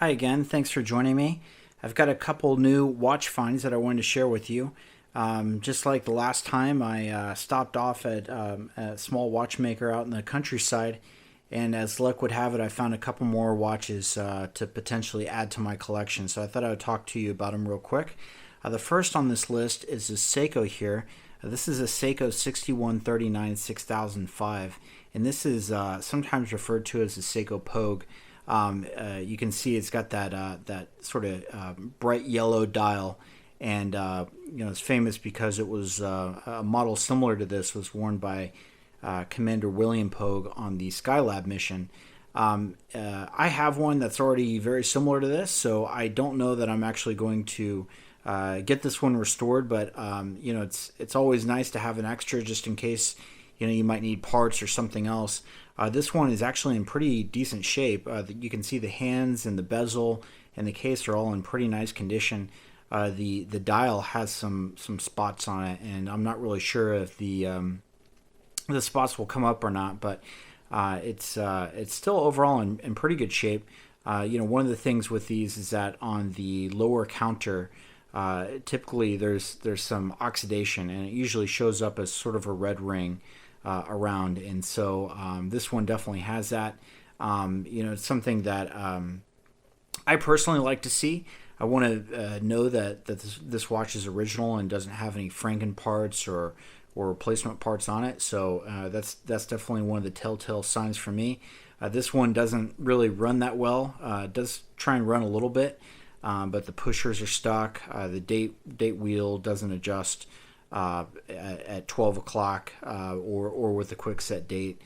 Hi again, thanks for joining me. I've got a couple new watch finds that I wanted to share with you. Just like the last time, I stopped off at a small watchmaker out in the countryside, and as luck would have it, I found a couple more watches to potentially add to my collection. So I thought I would talk to you about them real quick. The first on this list is a Seiko here. This is a Seiko 6139 6005, and this is sometimes referred to as the Seiko Pogue. You can see it's got that sort of bright yellow dial, and it's famous because it was a model similar to this was worn by Commander William Pogue on the Skylab mission. I have one that's already very similar to this, so I don't know that I'm actually going to get this one restored. But it's always nice to have an extra just in case you might need parts or something else. This one is actually in pretty decent shape. You can see the hands and the bezel and the case are all in pretty nice condition. The dial has some spots on it, and I'm not really sure if the spots will come up or not, but it's still overall in pretty good shape. One of the things with these is that on the lower counter, typically there's some oxidation, and it usually shows up as sort of a red ring around, and so this one definitely has that. It's something that I personally like to see. I want to know that this watch is original and doesn't have any Franken parts or replacement parts on it. So that's definitely one of the telltale signs for me. This one doesn't really run that well. It does try and run a little bit, but the pushers are stuck. The date wheel doesn't adjust at 12 o'clock or with a quick set date.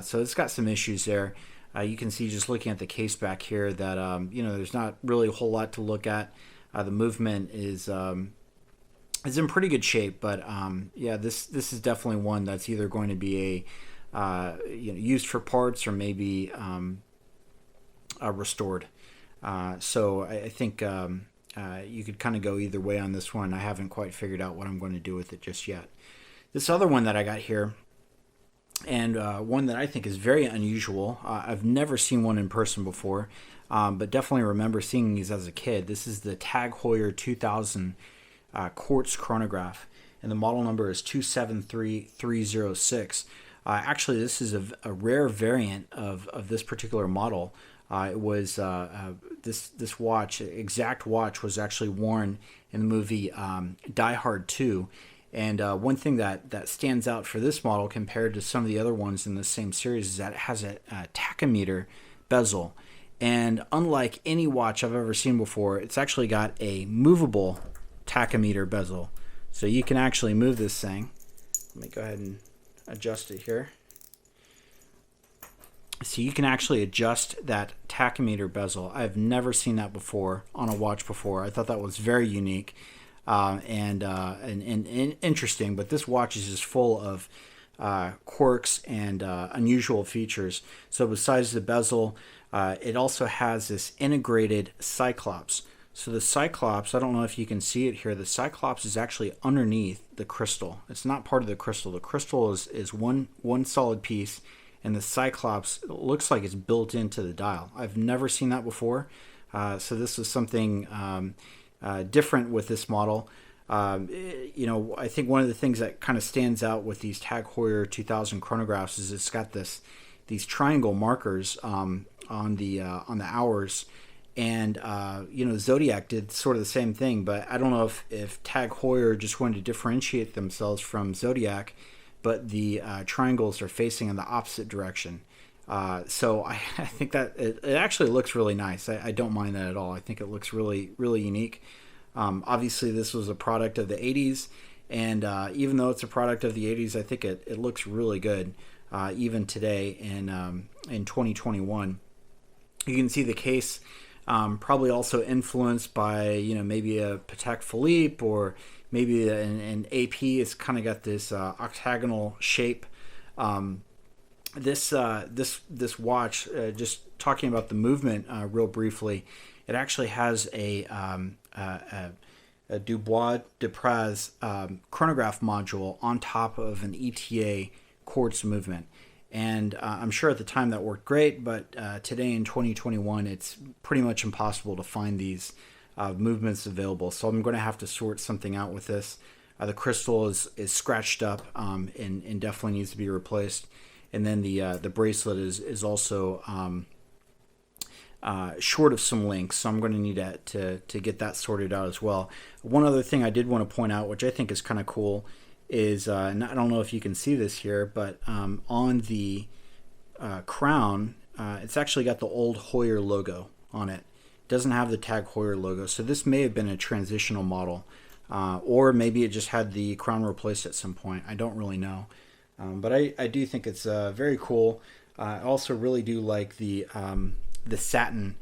So it's got some issues there. You can see just looking at the case back here that there's not really a whole lot to look at. The movement is in pretty good shape, but this is definitely one that's either going to be used for parts or maybe restored. So I think you could kind of go either way on this one. I haven't quite figured out what I'm going to do with it just yet. This other one that I got here, and one that I think is very unusual. I've never seen one in person before, but definitely remember seeing these as a kid. This is the Tag Heuer 2000 Quartz Chronograph, and the model number is 273306. Actually, this is a rare variant of this particular model. It was this exact watch was actually worn in the movie Die Hard 2. And one thing that stands out for this model compared to some of the other ones in the same series is that it has a tachymeter bezel. And unlike any watch I've ever seen before, it's actually got a movable tachymeter bezel. So you can actually move this thing. Let me go ahead and adjust it here. So you can actually adjust that tachymeter bezel. I've never seen that before on a watch before. I thought that was very unique. And interesting, but this watch is just full of quirks and unusual features. So besides the bezel, it also has this integrated cyclops. So the cyclops, I don't know if you can see it here, the cyclops is actually underneath the crystal. It's not part of the crystal. The crystal is one solid piece, and the cyclops looks like it's built into the dial. I've never seen that before. So this was something different with this model. I think one of the things that kind of stands out with these Tag Heuer 2000 chronographs is it's got these triangle markers on the hours, and Zodiac did sort of the same thing. But I don't know if Tag Heuer just wanted to differentiate themselves from Zodiac, but the triangles are facing in the opposite direction. So I think that it actually looks really nice. I don't mind that at all. I think it looks really, really unique. Obviously, this was a product of the 80s, and even though it's a product of the 80s, I think it looks really good even today in 2021. You can see the case probably also influenced by maybe a Patek Philippe or maybe an AP. It's kind of got this octagonal shape. This watch, just talking about the movement real briefly, it actually has a Dubois Depraz chronograph module on top of an ETA quartz movement. And I'm sure at the time that worked great, but today in 2021, it's pretty much impossible to find these movements available. So I'm going to have to sort something out with this. The crystal is scratched up and definitely needs to be replaced. And then the bracelet is also short of some links, so I'm going to need to get that sorted out as well. One other thing I did want to point out, which I think is kind of cool, is and I don't know if you can see this here, but on the crown, it's actually got the old Heuer logo on it. It doesn't have the Tag Heuer logo, so this may have been a transitional model, or maybe it just had the crown replaced at some point. I don't really know, but I do think it's very cool. I also really do like the satin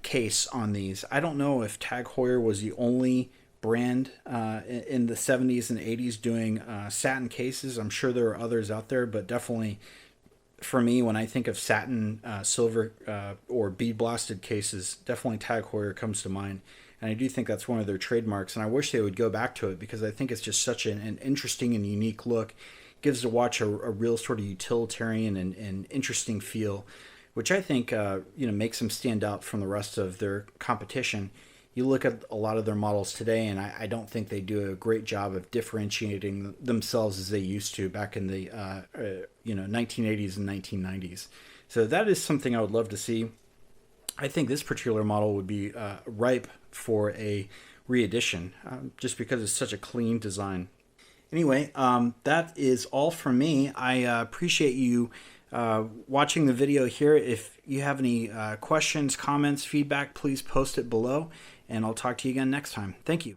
case on these. I don't know if Tag Heuer was the only brand in the 70s and 80s doing satin cases. I'm sure there are others out there, but definitely for me, when I think of satin, silver, or bead blasted cases, definitely Tag Heuer comes to mind. And I do think that's one of their trademarks, and I wish they would go back to it, because I think it's just such an interesting and unique look. It gives the watch a real sort of utilitarian and interesting feel, which I think makes them stand out from the rest of their competition. You look at a lot of their models today, and I don't think they do a great job of differentiating themselves as they used to back in the 1980s and 1990s. So that is something I would love to see. I think this particular model would be ripe for a re-edition, just because it's such a clean design. Anyway, that is all from me. I appreciate you watching the video here. If you have any questions, comments, feedback, please post it below, and I'll talk to you again next time. Thank you.